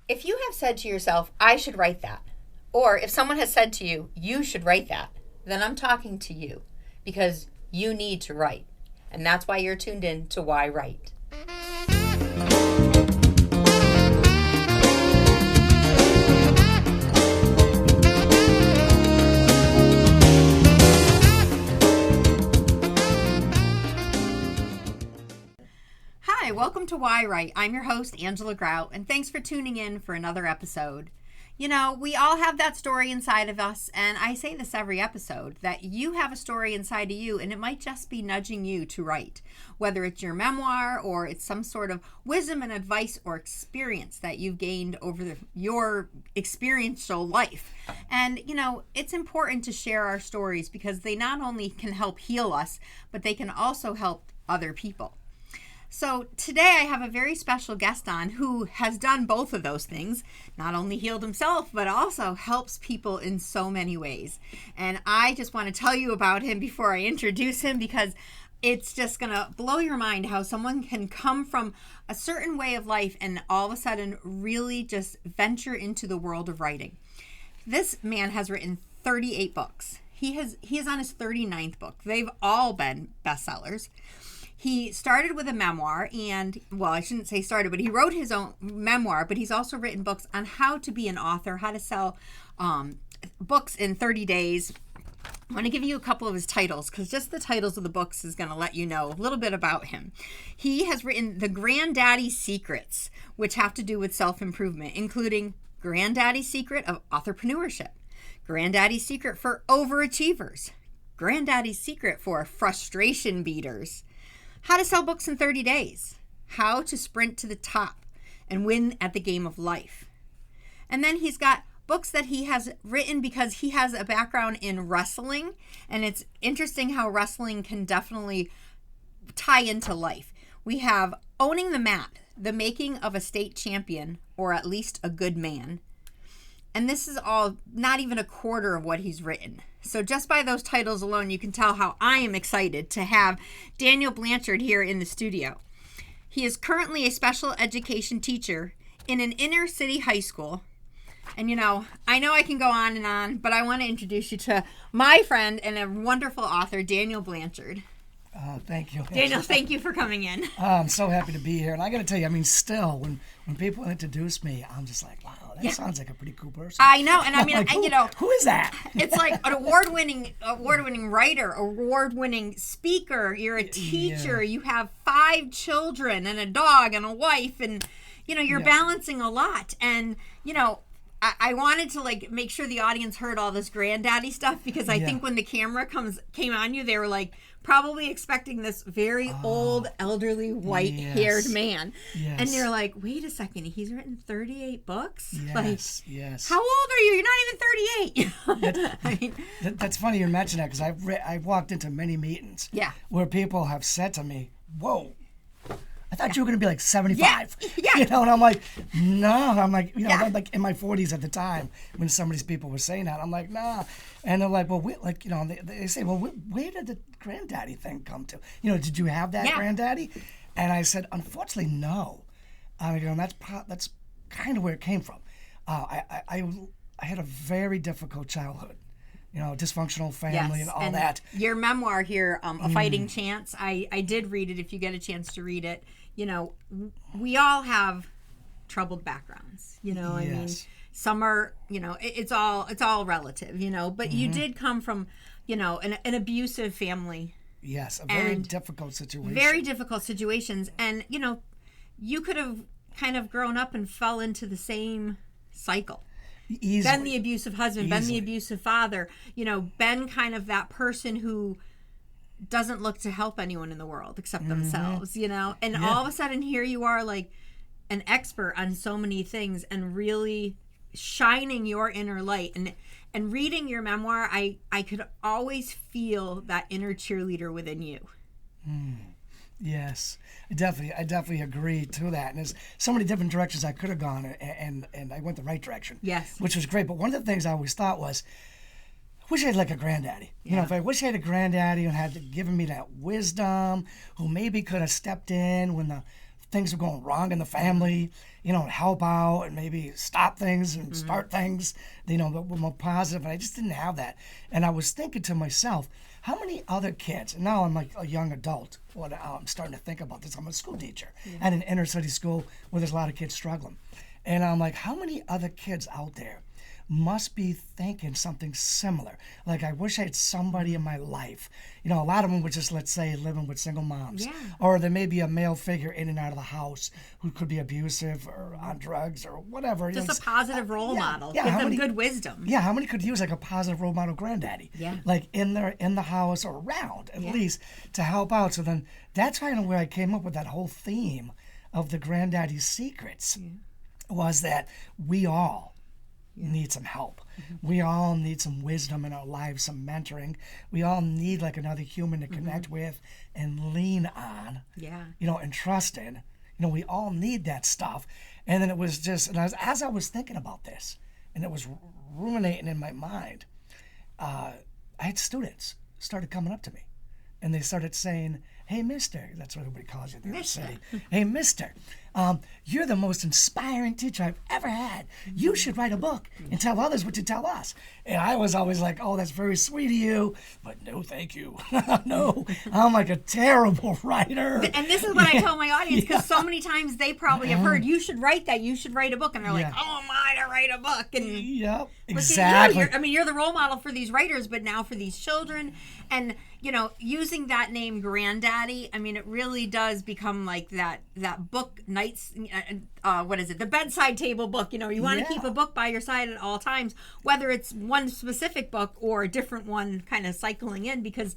If you have said to yourself, I should write that, or if someone has said to you, you should write that, then I'm talking to you because you need to write. And that's why you're tuned in to yWrite. Hi, welcome to yWrite. I'm your host, Angela Grout, and thanks for tuning in for another episode. You know, we all have that story inside of us, and I say this every episode, that you have a story inside of you, and it might just be nudging you to write. Whether it's your memoir, or it's some sort of wisdom and advice or experience that you've gained over your experiential life. And, you know, it's important to share our stories because they not only can help heal us, but they can also help other people. So today I have a very special guest on who has done both of those things, not only healed himself, but also helps people in so many ways. And I just want to tell you about him before I introduce him because it's just going to blow your mind how someone can come from a certain way of life and all of a sudden really just venture into the world of writing. This man has written 38 books. He is on his 39th book. They've all been bestsellers. He started with a memoir and, well, I shouldn't say started, but he wrote his own memoir, but he's also written books on how to be an author, how to sell books in 30 days. I want to give you a couple of his titles because just the titles of the books is going to let you know a little bit about him. He has written the Granddaddy Secrets, which have to do with self-improvement, including Granddaddy's Secret of Authorpreneurship, Granddaddy's Secret for Overachievers, Granddaddy's Secret for Frustration Beaters, How to Sell Books in 30 Days, How to Sprint to the Top and Win at the Game of Life. And then he's got books that he has written because he has a background in wrestling. And it's interesting how wrestling can definitely tie into life. We have Owning the Mat, The Making of a State Champion, or at least a Good Man. And this is all not even a quarter of what he's written. So just by those titles alone, you can tell how I am excited to have Daniel Blanchard here in the studio. He is currently a special education teacher in an inner city high school. And, you know I can go on, but I want to introduce you to my friend and a wonderful author, Daniel Blanchard. Thank you. Daniel, thank you for coming in. I'm so happy to be here. And I got to tell you, I mean, still, when people introduce me, I'm just like, wow, that sounds like a pretty cool person. I know. And I mean, like, who is that? It's like an award-winning writer, award-winning speaker. You're a teacher. Yeah. You have 5 children and a dog and a wife. And, you're balancing a lot. And, I wanted to make sure the audience heard all this granddaddy stuff because I think when the camera came on you, they were probably expecting this very old, elderly, white-haired man. Yes. And you're like, wait a second, he's written 38 books? Yes. How old are you? You're not even 38. That's funny you mention that because I've walked into many meetings where people have said to me, whoa, I thought you were going to be 75. Yeah. And I'm like, no. I'm like, I'm like in my 40s at the time when some of these people were saying that. I'm like, nah. And they're like, well, they say, well, where did the granddaddy thing come to? Did you have that granddaddy? And I said, unfortunately, no. That's kind of where it came from. I had a very difficult childhood. Dysfunctional family and all that. Your memoir here, A Fighting Chance, I did read it if you get a chance to read it. We all have troubled backgrounds. I mean, some are, it's all relative, but you did come from, an abusive family. Yes, a very difficult situation. Very difficult situations. And, you could have kind of grown up and fell into the same cycle. Easily. Been the abusive husband, been the abusive father, been kind of that person who doesn't look to help anyone in the world except themselves, and all of a sudden here you are an expert on so many things and really shining your inner light and reading your memoir, I could always feel that inner cheerleader within you. Yes, I definitely agree to that. And there's so many different directions I could have gone, and I went the right direction. Yes, which was great. But one of the things I always thought was, I wish I had a granddaddy. If I wish I had a granddaddy who had given me that wisdom, who maybe could have stepped in when the things are going wrong in the family, and help out and maybe stop things and start things, but more positive. And I just didn't have that. And I was thinking to myself, how many other kids, and now I'm like a young adult, I'm starting to think about this. I'm a school teacher at an inner city school where there's a lot of kids struggling. And I'm like, how many other kids out there must be thinking something similar? Like, I wish I had somebody in my life. A lot of them were just, let's say, living with single moms. Yeah. Or there may be a male figure in and out of the house who could be abusive or on drugs or whatever. Just a positive role model. Give them good wisdom. Yeah, how many could use like a positive role model granddaddy? Yeah. Like in the house or around at least to help out. So then that's kind of where I came up with that whole theme of the Granddaddy Secrets was that we all need some help. We all need some wisdom in our lives, some mentoring. We all need like another human to connect with and lean on, and trust in. We all need that stuff. And then it was just, and as I was thinking about this, and it was ruminating in my mind, I had students started coming up to me, and they started saying, "Hey, mister," that's what everybody calls you in the city. "Hey, mister, you're the most inspiring teacher I've ever had. You should write a book and tell others what you tell us." And I was always like, "Oh, that's very sweet of you, but no, thank you." No, I'm like a terrible writer. And this is what I tell my audience, because so many times they probably have heard, "You should write that, you should write a book." And they're like, "Oh, am I to write a book?" And yep, exactly. You're the role model for these writers, but now for these children. And, using that name Granddaddy, it really does become like that book nights, what is it? The bedside table book. You want to keep a book by your side at all times, whether it's one specific book or a different one kind of cycling in, because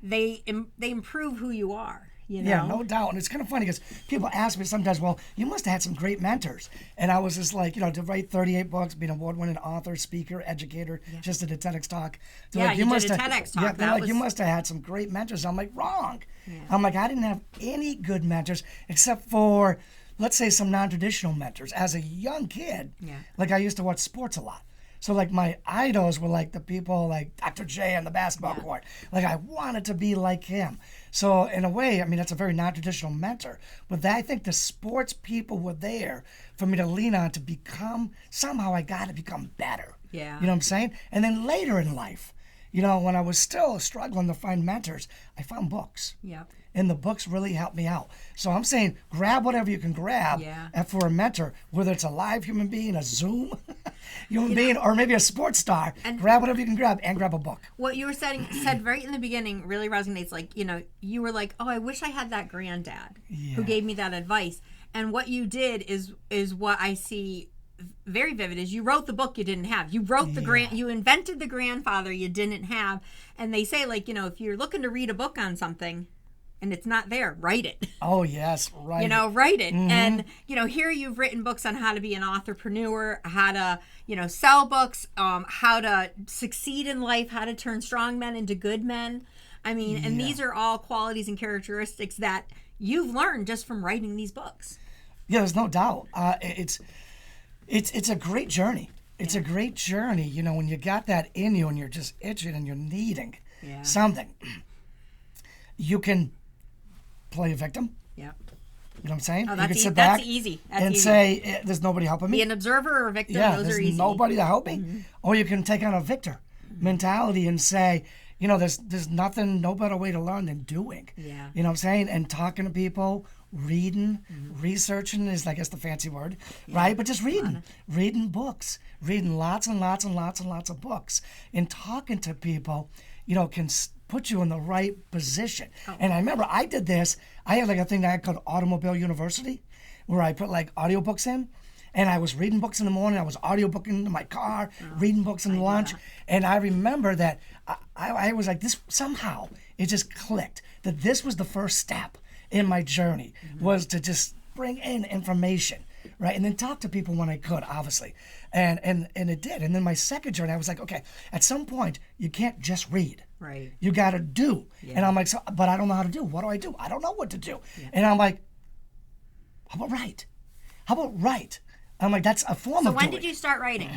they improve who you are. Yeah, no doubt. And it's kind of funny because people ask me sometimes, "Well, you must have had some great mentors." And I was just like, to write 38 books, be an award-winning author, speaker, educator, just did a TEDx talk. You did a TEDx talk. Yeah, you must have had some great mentors. I'm like, wrong. Yeah. I'm like, I didn't have any good mentors except for, let's say, some non-traditional mentors. As a young kid, like I used to watch sports a lot. So like my idols were like the people like Dr. J on the basketball court. Like I wanted to be like him. So in a way, that's a very non-traditional mentor. But I think the sports people were there for me to lean on to become, somehow I got to become better. Yeah. You know what I'm saying? And then later in life, when I was still struggling to find mentors, I found books. Yeah. And the books really helped me out. So I'm saying grab whatever you can grab for a mentor, whether it's a live human being, a Zoom human being, or maybe a sports star. And grab whatever you can grab and grab a book. What you were said right in the beginning really resonates. Like, you were like, "Oh, I wish I had that granddad who gave me that advice." And what you did is what I see very vivid is you wrote the book you didn't have. You wrote you invented the grandfather you didn't have. And they say, like, if you're looking to read a book on something and it's not there, write it. Oh, yes, right. Write it. And, here you've written books on how to be an entrepreneur, how to, sell books, how to succeed in life, how to turn strong men into good men. And these are all qualities and characteristics that you've learned just from writing these books. Yeah, there's no doubt. It's a great journey. It's a great journey, when you got that in you and you're just itching and you're needing something. You can play a victim. Yeah. You know what I'm saying? Oh, you can sit that's back easy. and say, "There's nobody helping me." Be an observer or a victim. Yeah, those there's are easy. nobody to help me. Or you can take on a victor mentality and say, there's nothing, no better way to learn than doing. Yeah. You know what I'm saying? And talking to people, reading, researching is, I guess, the fancy word, right? But just reading books, reading lots and lots and lots and lots of books, and talking to people, can put you in the right position. Oh. And I remember I did this. I had like a thing that I called Automobile University, where I put like audiobooks in. And I was reading books in the morning. I was audiobooking in my car, reading books in lunch. And I remember that I was like, this somehow, it just clicked that this was the first step in my journey, was to just bring in information, right? And then talk to people when I could, obviously. And it did. And then my second journey, I was like, okay, at some point, you can't just read. Right. You got to do. Yeah. And I'm like, but I don't know how to do. What do I do? I don't know what to do. Yeah. And I'm like, how about write? How about write? I'm like, that's a form of doing. So when did you start writing?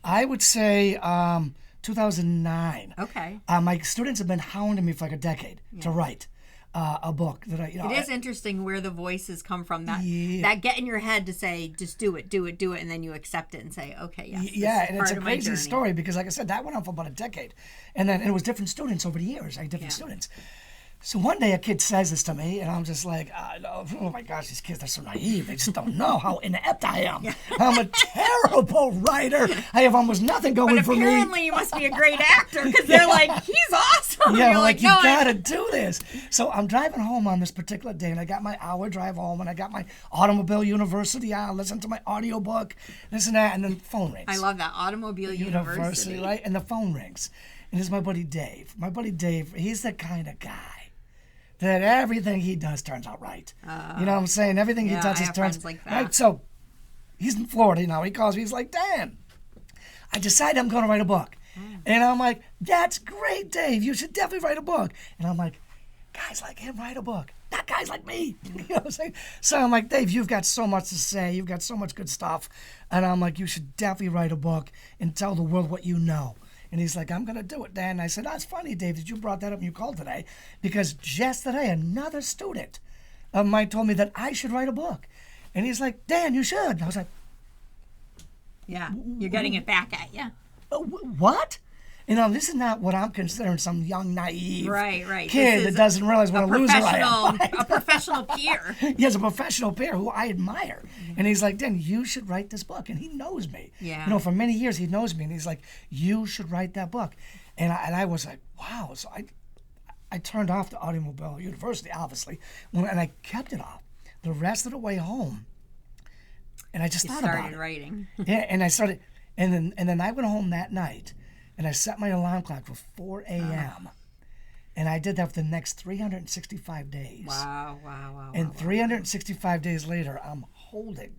I would say 2009. Okay. My students have been hounding me for like a decade to write. a book that It is interesting where the voices come from. That Yeah. that get in your head to say, just do it, and then you accept it and say, okay, yes. Yeah, this is and part it's a of my crazy journey. story because, like I said, that went on for about a decade, and it was different students over the years. I had different students. So one day a kid says this to me, and I'm just like, oh my gosh, these kids are so naive. They just don't know how inept I am. I'm a terrible writer. I have almost nothing going But for me. apparently you must be a great actor because they're like, he's awesome. Yeah, You're like, you no, gotta do this. So I'm driving home on this particular day, and I got my hour drive home, and I got my automobile university on, listen to my audiobook, this and that, and then the phone rings. I love that. Automobile University. Right? And the phone rings. And it's my buddy Dave. My buddy Dave, he's the kind of guy that everything he does turns out right. You know what I'm saying? Everything he touches turns like that. right. So he's in Florida now. He calls me. He's like, Dan, I decided I'm going to write a book. And I'm like, that's great, Dave. You should definitely write a book. And I'm like, guys like him write a book. Not guys like me. You know what I'm saying? So I'm like, Dave, you've got so much to say. You've got so much good stuff. And I'm like, you should definitely write a book and tell the world what you know. And he's like, I'm going to do it, Dan. And I said, that's funny, Dave, that you brought that up and you called today. Because just today, another student of mine told me that I should write a book. And he's like, Dan, you should. And I was like, Yeah, you're getting it back at you. What? You know, this is not what I'm considering some young, naive Right. kid that doesn't realize what a loser I am. A professional peer. He has a professional peer who I admire. And he's like, Dan, you should write this book. And he knows me. Yeah. You know, for many years he knows me. And he's like, you should write that book. And I was like, wow. So I turned off the Automobile University, obviously, and I kept it off the rest of the way home. And I just thought about it. Started writing. Yeah, and I started, and then I went home that night, and I set my alarm clock for 4 a.m. And I did that for the next 365 days. Wow. And 365 days later, I'm holding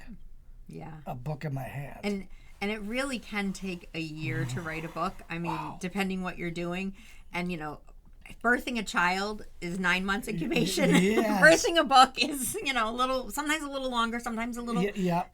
Yeah. a book in my hand. And it really can take a year to write a book. I mean, depending what you're doing. And, you know, birthing a child is 9 months incubation. Yes. Birthing a book is, you know, sometimes a little longer, sometimes a little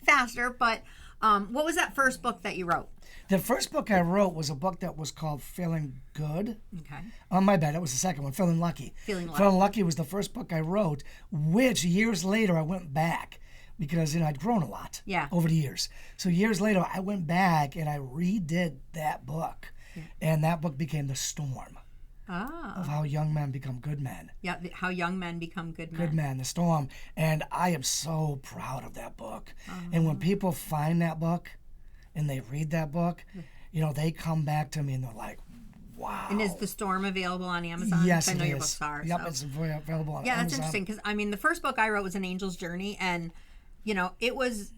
faster. But what was that first book that you wrote? The first book I wrote was a book that was called Feeling Good. Okay. Oh, my bad. That was the second one, Feeling Lucky. Feeling Lucky was the first book I wrote, which years later I went back because, you know, I'd grown a lot over the years. So years later, I went back and I redid that book. Yeah. And that book became The Storm. Of how young men become good men. Yeah, how young men become good men. Good men, The Storm. And I am so proud of that book. And when people find that book and they read that book, you know, they come back to me and they're like, wow. And is The Storm available on Amazon? Yes, I know it your is. books are. Yep, so. it's available on Amazon. Yeah, that's interesting because, I mean, the first book I wrote was An Angel's Journey, and you know, it was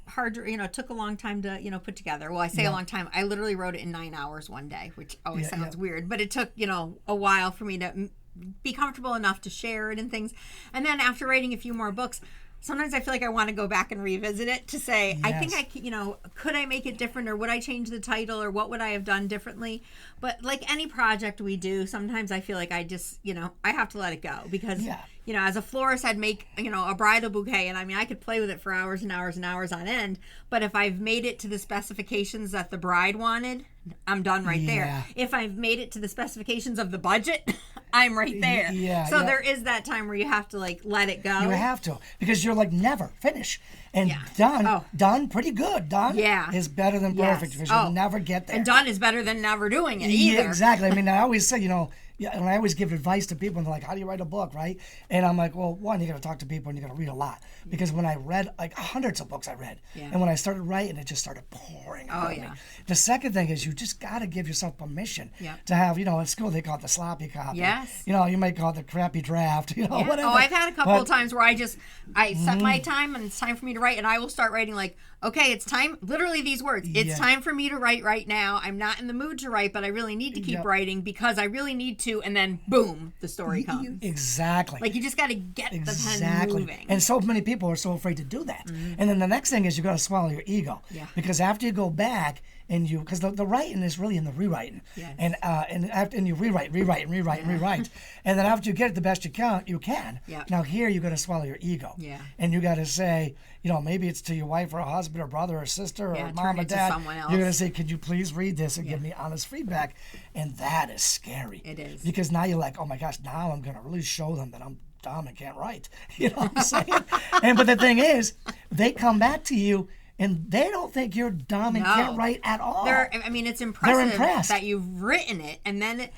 hard to, you know, it took a long time to, you know, put together. Well, I say a long time. I literally wrote it in 9 hours one day, which always sounds weird, but it took, you know, a while for me to be comfortable enough to share it and things. And then after writing a few more books, sometimes I feel like I want to go back and revisit it to say, I think you know, could I make it different, or would I change the title, or what would I have done differently? But like any project we do, sometimes I feel like I just, you know, I have to let it go because, you know, as a florist, I'd make, you know, a bridal bouquet, and I mean, I could play with it for hours and hours and hours on end. But if I've made it to the specifications that the bride wanted, I'm done right there. If I've made it to the specifications of the budget, I'm right there. So there is that time where you have to like let it go. You have to, because you're like, never finish. And done, pretty good. Done is better than perfect, because you'll never get there. And done is better than never doing it either. Yeah, exactly. I mean, I always say, you know, and I always give advice to people, and they're like, how do you write a book, right? And I'm like, well, one, you got to talk to people, and you got to read a lot. Because when I read, like hundreds of books I read, and when I started writing, it just started pouring out of me. The second thing is you just got to give yourself permission to have, you know, at school they call it the sloppy copy. Yes. You know, you might call it the crappy draft, you know, whatever. Oh, I've had a couple of times where I set my time, and it's time for me to write, and I will start writing like, okay, it's time, literally these words, it's time for me to write right now. I'm not in the mood to write, but I really need to keep writing because I really need to, and then boom, the story comes. Exactly. Like you just got to get the pen moving. And so many people are so afraid to do that. And then the next thing is you got to swallow your ego. Because after you go back and you, because the writing is really in the rewriting, Yes. and you rewrite, and then after you get it the best you can. Yeah. Now here you got to swallow your ego, Yeah. and you got to say, maybe it's to your wife or a husband or brother or sister or mom turn or it to dad. someone else. You're gonna say, could you please read this and give me honest feedback? And that is scary. It is. Because now you're like, oh my gosh, now I'm gonna really show them that I'm dumb and can't write. You know what I'm saying? But the thing is, they come back to you and they don't think you're dumb and can't write at all. It's impressive They're impressed that you've written it, and then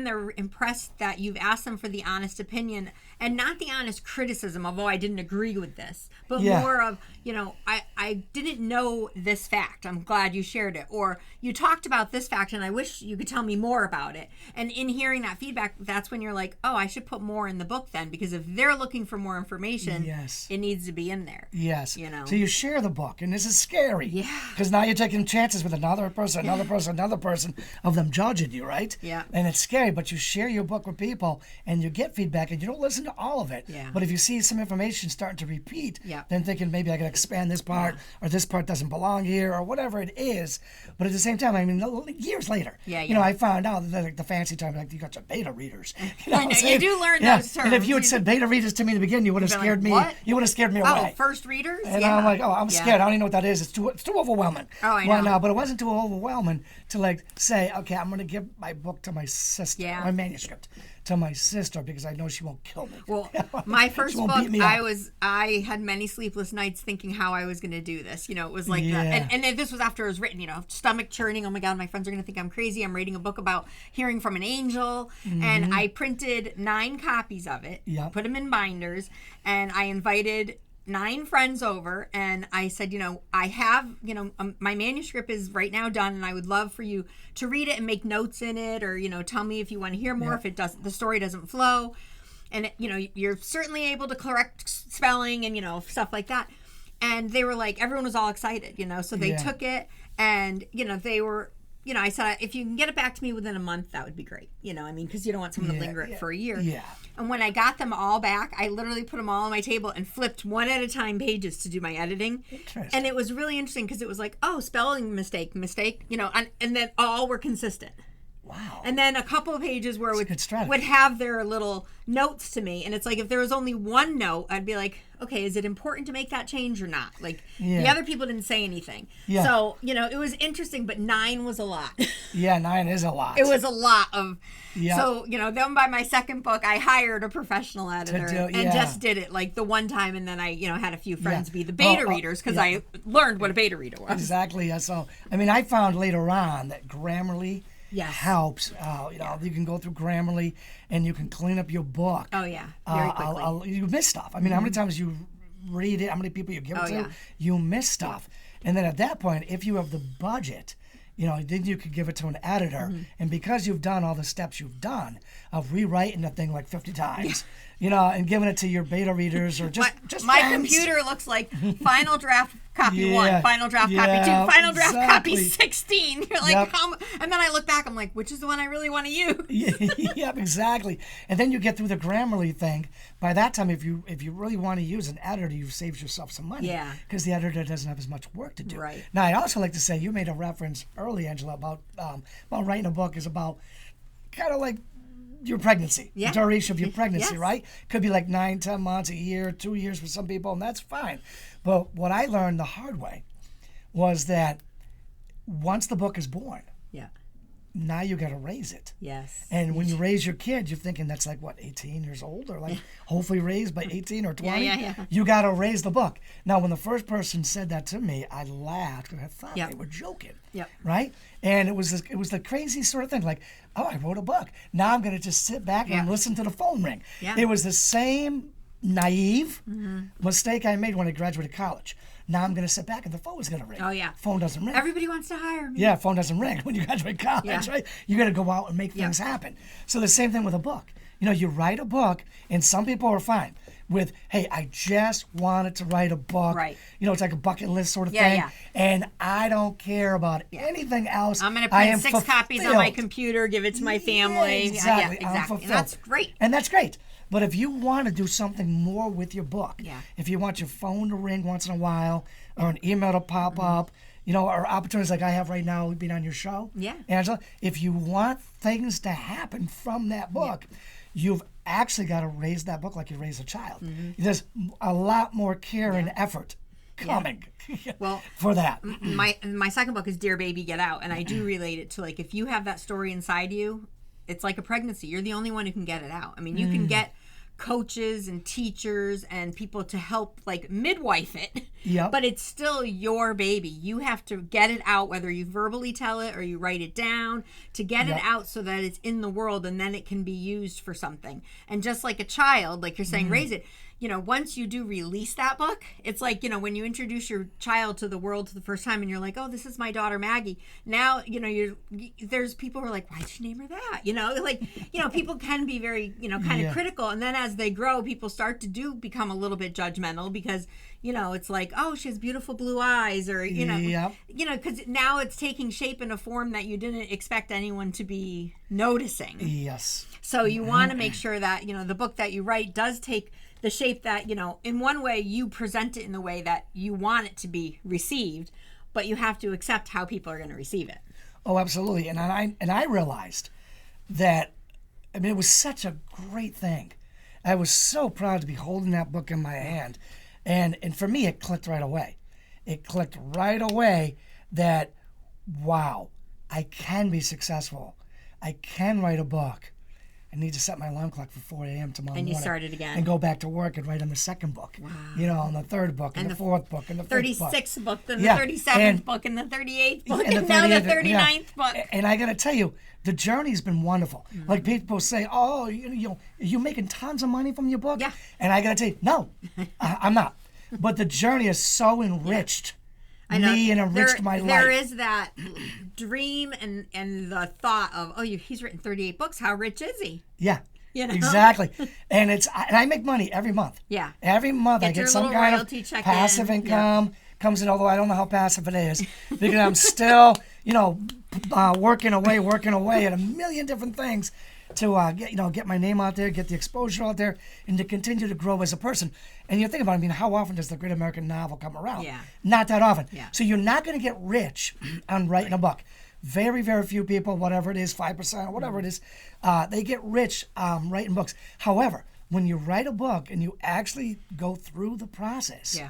they're impressed that you've asked them for the honest opinion, and not the honest criticism of, I didn't agree with this, but more of, I didn't know this fact. I'm glad you shared it, or you talked about this fact, and I wish you could tell me more about it. And in hearing that feedback, that's when you're like, I should put more in the book then, because if they're looking for more information, it needs to be in there. Yes. So you share the book, and this is scary. Yeah. Because now you're taking chances with another person of them judging you, right? Yeah. And it's scary, but you share your book with people, and you get feedback, and you don't listen to all of it. Yeah. But if you see some information starting to repeat, Yeah. then thinking maybe I can expand this part, or this part doesn't belong here, or whatever it is. But at the same time, years later, I found out that the fancy term, you got your beta readers. You do learn those terms. And if you had said beta readers to me in the beginning, you would have scared me. What? You would have scared me away. First readers? And I'm like, I'm scared. I don't even know what that is. It's too overwhelming. I know. No, but it wasn't too overwhelming to say, okay, I'm going to give my book to my sister, my manuscript to my sister, because I know she won't kill me. Well, my first She won't book, beat me up. I had many sleepless nights thinking how I was going to do this. It was like, and this was after it was written, stomach churning. Oh my God, my friends are going to think I'm crazy. I'm reading a book about hearing from an angel. And I printed 9 copies of it, put them in binders, and I invited 9 friends over, and I said, I have, my manuscript is right now done, and I would love for you to read it and make notes in it, or, tell me if you want to hear more, if it doesn't, the story doesn't flow. And, you're certainly able to correct spelling and, stuff like that. And they were like, everyone was all excited, so they took it, and, they were, I said, if you can get it back to me within a month, that would be great. Because you don't want someone to linger it for a year. Yeah. And when I got them all back, I literally put them all on my table and flipped one at a time pages to do my editing. Interesting. And it was really interesting because it was like, spelling mistake, and then all were consistent. Wow. And then a couple of pages where would have their little notes to me. And it's like, if there was only one note, I'd be like, okay, is it important to make that change or not? The other people didn't say anything. Yeah. So, it was interesting, but 9 was a lot. Yeah, 9 is a lot. It was a lot of, so, then by my second book, I hired a professional editor and just did it the one time. And then I, had a few friends be the beta readers because I learned what a beta reader was. Exactly. Yeah. So, I found later on that Grammarly helps. You can go through Grammarly and you can clean up your book. Oh yeah, very quickly. You miss stuff. How many times you read it, how many people you give it to, you miss stuff. And then at that point, if you have the budget, then you could give it to an editor. And because you've done all the steps you've done of rewriting the thing 50 times, and giving it to your beta readers or just my friends. computer looks like final draft copy 1, final draft copy 2, final draft copy 16. You're like, and then I look back, I'm like, which is the one I really want to use? Yep, exactly. And then you get through the Grammarly thing. By that time, if you really want to use an editor, you've saved yourself some money. Yeah. Because the editor doesn't have as much work to do. Right. Now, I'd also like to say, you made a reference early, Angela, about writing a book is about kind of like your pregnancy, the duration of your pregnancy, right? Could be 9, 10 months, a year, 2 years for some people, and that's fine. But what I learned the hard way was that once the book is born, now you got to raise it. Yes. And when you raise your kid, you're thinking that's 18 years old, or hopefully raised by 18 or 20. Yeah. You got to raise the book. Now, when the first person said that to me, I laughed because I thought they were joking. Yep. Right? And it was the crazy sort of thing, I wrote a book. Now I'm going to just sit back and listen to the phone ring. Yeah. It was the same naive mistake I made when I graduated college. Now I'm going to sit back and the phone is going to ring. Oh, yeah. Phone doesn't ring. Everybody wants to hire me. Yeah, phone doesn't ring when you graduate college, right? You got to go out and make things happen. So the same thing with a book. You write a book, and some people are fine with, hey, I just wanted to write a book. Right. It's like a bucket list sort of thing. Yeah. And I don't care about anything else. I'm going to print 6 copies on my computer, give it to my family. Yeah, exactly. Exactly. And that's great. And that's great. But if you want to do something more with your book, if you want your phone to ring once in a while or an email to pop up, or opportunities like I have right now being on your show. Yeah. Angela, if you want things to happen from that book, you've actually got to raise that book like you raise a child. There's a lot more care and effort coming for that. My second book is Dear Baby Get Out, and I do relate it to, like, if you have that story inside you, it's like a pregnancy. You're the only one who can get it out. I mean, you can get coaches and teachers and people to help, like, midwife it, but it's still your baby. You have to get it out, whether you verbally tell it or you write it down, to get it out so that it's in the world, and then it can be used for something. And just like a child, like you're saying, raise it. Once you do release that book, it's like, when you introduce your child to the world for the first time and you're like, oh, this is my daughter Maggie. Now, there's people who are like, why'd you name her that? People can be very, kind of critical. And then as they grow, people start to become a little bit judgmental because, it's like, oh, she has beautiful blue eyes, or, because now it's taking shape in a form that you didn't expect anyone to be noticing. Yes. So you want to make sure that, the book that you write does take the shape that, in one way you present it in the way that you want it to be received, but you have to accept how people are going to receive it. Oh, absolutely. And I realized that, it was such a great thing. I was so proud to be holding that book in my hand. And for me, it clicked right away. It clicked right away that, wow, I can be successful. I can write a book. I need to set my alarm clock for 4 a.m. tomorrow morning. And you start it again. And go back to work and write on the second book. Wow. On the third book, and the fourth book, and the 36th book, then the 37th book, and the 38th book, and now the 39th book. And I got to tell you, the journey's been wonderful. Like, people say, oh, you're making tons of money from your book? Yeah. And I got to tell you, no, I'm not. But the journey is so enriched. Me and enriched my life. There is that dream and the thought of, he's written 38 books. How rich is he? Yeah, exactly. And I make money every month. Yeah. Every month I get some kind of passive income comes in, although I don't know how passive it is, because I'm still, working away at a million different things to get my name out there, get the exposure out there, and to continue to grow as a person. And you think about it, how often does the great American novel come around? Yeah. Not that often. Yeah. So you're not going to get rich on writing a book. Very, very few people, whatever it is, 5% or whatever it is, they get rich writing books. However, when you write a book and you actually go through the process,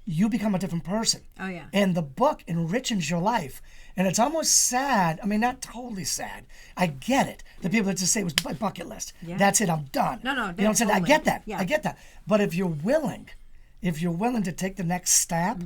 you become a different person. Oh, yeah. And the book enriches your life. And it's almost sad. Not totally sad. I get it. The people that just say it was my bucket list. Yeah. That's it. I'm done. No. You know what I'm saying? I get that. Yeah. I get that. But if you're willing to take the next step,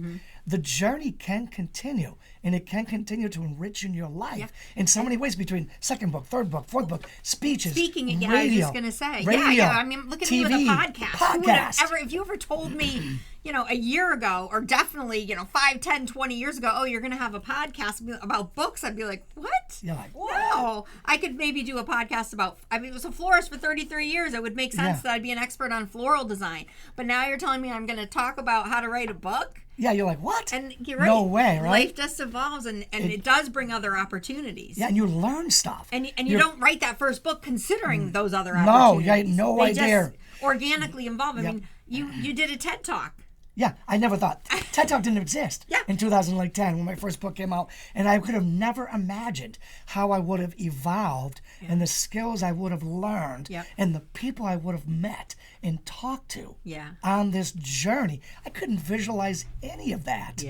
the journey can continue. And it can continue to enrich in your life in so many ways, between second book, third book, fourth book, speeches, speaking. Radio, I was just going to say. Radio, look at TV, me with a podcast. Podcast. If you ever told me, a year ago, or definitely, 5, 10, 20 years ago, oh, you're going to have a podcast about books, I'd be like, what? You're like, what? No. I could maybe do a podcast about, it was a florist for 33 years. It would make sense that I'd be an expert on floral design. But now you're telling me I'm going to talk about how to write a book? Yeah, you're like, what? And you're right. No way, right? Life just evolves, and it does bring other opportunities. Yeah, and you learn stuff. And you don't write that first book considering those other opportunities. No, you had no idea. Just organically evolve. I mean, you did a TED Talk. Yeah, I never thought. TED Talk didn't exist in 2010 when my first book came out. And I could have never imagined how I would have evolved and the skills I would have learned and the people I would have met and talked to on this journey. I couldn't visualize any of that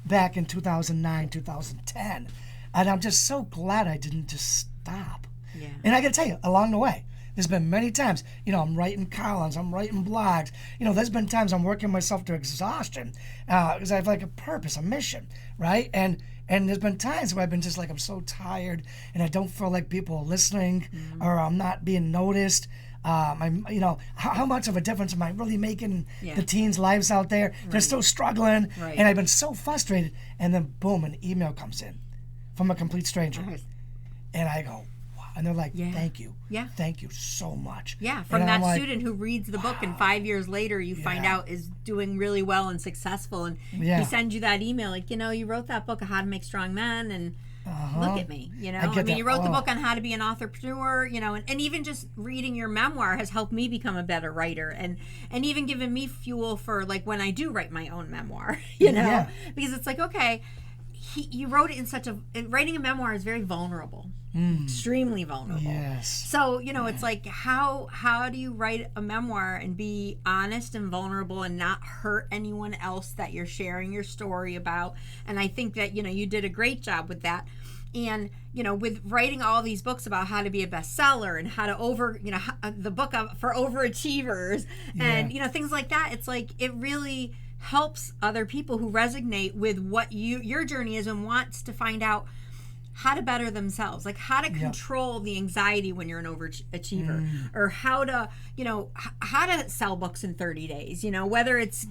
back in 2009, 2010. And I'm just so glad I didn't just stop. Yeah. And I got to tell you, along the way, there's been many times, I'm writing columns, I'm writing blogs. There's been times I'm working myself to exhaustion because I have like a purpose, a mission, right? And there's been times where I've been just like, I'm so tired and I don't feel like people are listening or I'm not being noticed. How much of a difference am I really making the teens' lives out there? Right. They're still struggling. Right. And I've been so frustrated. And then boom, an email comes in from a complete stranger. Right. And I go, and they're like, thank you. Yeah. Thank you so much. Yeah, from that student who reads the book and 5 years later you find out is doing really well and successful. And he sends you that email like, you wrote that book on how to make strong men and look at me. You wrote the book on how to be an entrepreneur, and even just reading your memoir has helped me become a better writer and even given me fuel for like when I do write my own memoir, because it's like, okay, you wrote it in such a, writing a memoir is very vulnerable, extremely vulnerable. Yes. So, it's like, how do you write a memoir and be honest and vulnerable and not hurt anyone else that you're sharing your story about? And I think that, you did a great job with that. And, with writing all these books about how to be a bestseller and how to the book for overachievers and, things like that, it's like, it really helps other people who resonate with what your journey is and wants to find out how to better themselves, like how to control the anxiety when you're an overachiever, or how to sell books in 30 days, whether it's,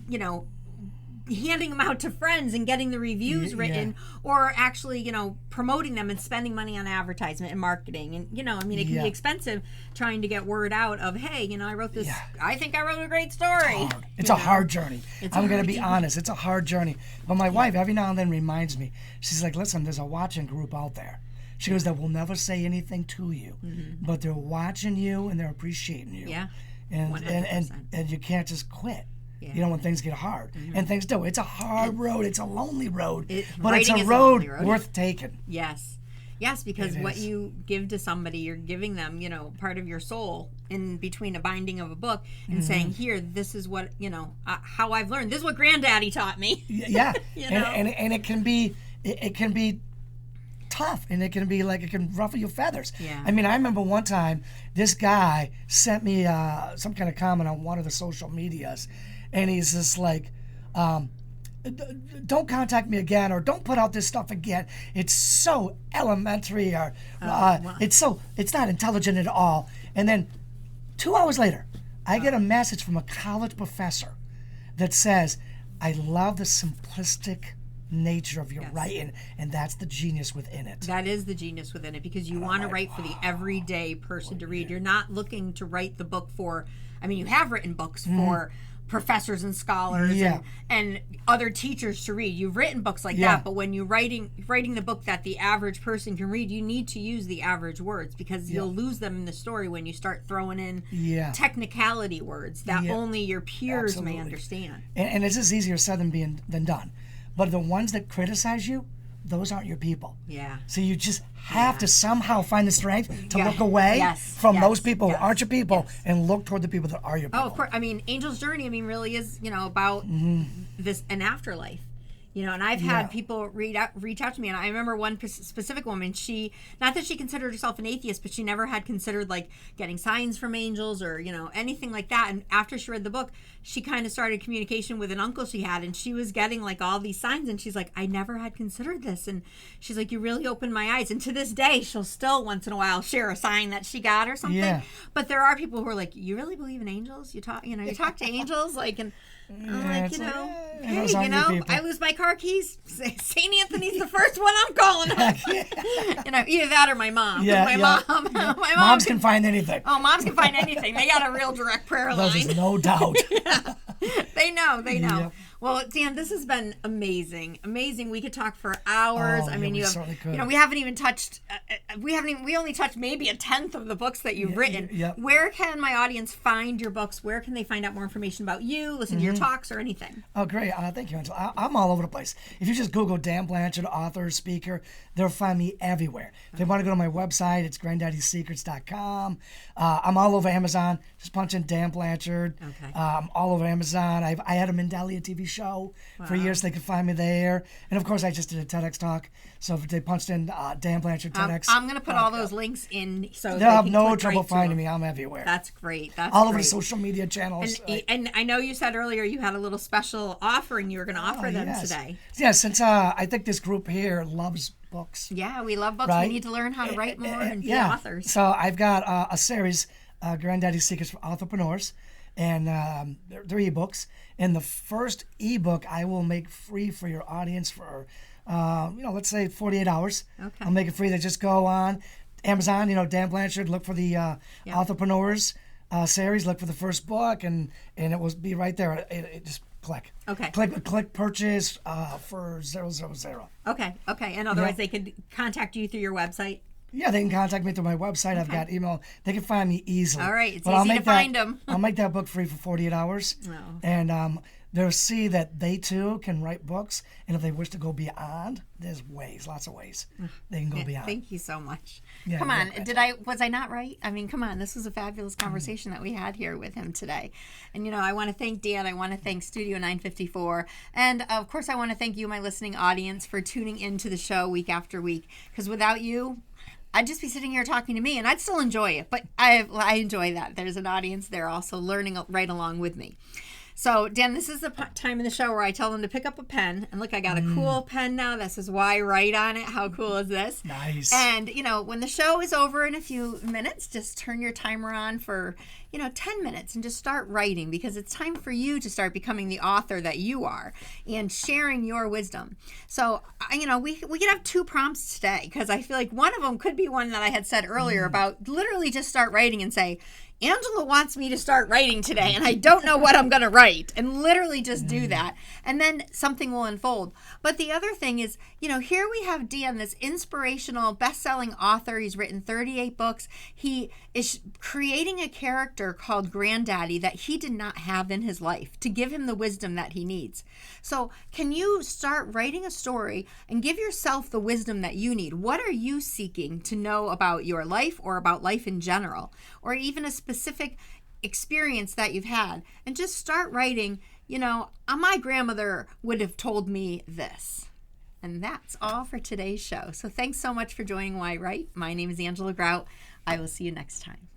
handing them out to friends and getting the reviews written, or actually, promoting them and spending money on advertisement and marketing. And, it can be expensive trying to get word out of, hey, I wrote this, I think I wrote a great story. It's a hard journey. I'm going to be honest. It's a hard journey. But my wife every now and then reminds me, she's like, listen, there's a watching group out there. She goes, that will never say anything to you, but they're watching you and they're appreciating you. Yeah. And you can't just quit. When things get hard. And things do. It's a hard road. It's a lonely road. But it's a road worth taking. Yes. Yes, because what you give to somebody, you're giving them, part of your soul in between a binding of a book and saying, here, this is what, how I've learned. This is what Granddaddy taught me. Yeah. And it can be tough, and it can ruffle your feathers. Yeah. I mean, I remember one time this guy sent me some kind of comment on one of the social medias, and he's just like, don't contact me again, or don't put out this stuff again. It's so elementary, or it's not intelligent at all. And then 2 hours later, I get a message from a college professor that says, I love the simplistic nature of your writing, and that's the genius within it. That is the genius within it, because you want to write for the everyday person to read. You're not looking to write the book for, you have written books for professors and scholars and other teachers to read. You've written books like that, but when you're writing the book that the average person can read, you need to use the average words, because you'll lose them in the story when you start throwing in technicality words that only your peers may understand. And it's just easier said than done. But the ones that criticize you, those aren't your people. Yeah. So you just have to somehow find the strength to look away from those people who aren't your people and look toward the people that are your people. Oh, of course. Angel's Journey, really is, about this, an afterlife. And I've had people reach out to me, and I remember one specific woman, not that she considered herself an atheist, but she never had considered, like, getting signs from angels or, anything like that. And after she read the book, she kind of started communication with an uncle she had, and she was getting, like, all these signs, and she's like, I never had considered this. And she's like, you really opened my eyes. And to this day, she'll still once in a while share a sign that she got or something. Yeah. But there are people who are like, you really believe in angels? You talk to angels? Like, and I'm like, hey, I lose my car keys. St. Anthony's the first one I'm calling up. Either that or my mom. My moms can find anything. Oh, moms can find anything. They got a real direct prayer line. There's no doubt. They know. Yep. Well, Dan, this has been amazing. We could talk for hours. We haven't even touched. We only touched maybe a tenth of the books that you've written. Yep. Where can my audience find your books? Where can they find out more information about you? Listen to your talks or anything? Oh, great! Thank you, Angela. I'm all over the place. If you just Google Dan Blanchard, author, speaker, they'll find me everywhere. If they want to go to my website, it's granddaddysecrets.com. I'm all over Amazon. Just punch in Dan Blanchard. Okay. I'm all over Amazon. I had a Mendalia TV show for years. They could find me there. And of course, I just did a TEDx talk. So if they punched in Dan Blanchard TEDx. I'm going to put all those links in so they'll have no trouble finding me. I'm everywhere. That's great. All over the social media channels. And I know you said earlier you had a little special offering you were going to offer them today. Yeah, since I think this group here loves books. Yeah, we love books. Right? We need to learn how to write more and be authors. So I've got a series, Granddaddy Secrets for Entrepreneurs, and they're ebooks. And the first ebook I will make free for your audience for, let's say 48 hours. Okay. I'll make it free. They just go on Amazon, Dan Blanchard, look for the Entrepreneurs series, look for the first book, and it will be right there. It just click. Okay. Click purchase for 000. Okay. And otherwise they could contact you through your website? Yeah, they can contact me through my website. Okay. I've got email. They can find me easily. All right. It's easy to find them. I'll make that book free for 48 hours. Oh. And they'll see that they too can write books, and if they wish to go beyond, there's ways, lots of ways they can go beyond. Thank you so much. Yeah, come on, was I not right? I mean, come on, this was a fabulous conversation that we had here with him today. And I want to thank Dan, I want to thank Studio 954, and of course I want to thank you, my listening audience, for tuning into the show week after week, because without you, I'd just be sitting here talking to me, and I'd still enjoy it. But I enjoy that there's an audience there also learning right along with me. So, Dan, this is the time in the show where I tell them to pick up a pen. And look, I got a cool pen now that says yWrite on it. How cool is this? Nice. And, when the show is over in a few minutes, just turn your timer on for, 10 minutes and just start writing, because it's time for you to start becoming the author that you are and sharing your wisdom. So, we could have 2 prompts today, because I feel like one of them could be one that I had said earlier about literally just start writing and say, Angela wants me to start writing today, and I don't know what I'm going to write, and literally just do that, and then something will unfold. But the other thing is, here we have Dan, this inspirational, best-selling author. He's written 38 books. He is creating a character called Granddaddy that he did not have in his life to give him the wisdom that he needs. So can you start writing a story and give yourself the wisdom that you need? What are you seeking to know about your life or about life in general, or even a specific experience that you've had? And just start writing, my grandmother would have told me this. And that's all for today's show. So thanks so much for joining yWrite. My name is Angela Grout. I will see you next time.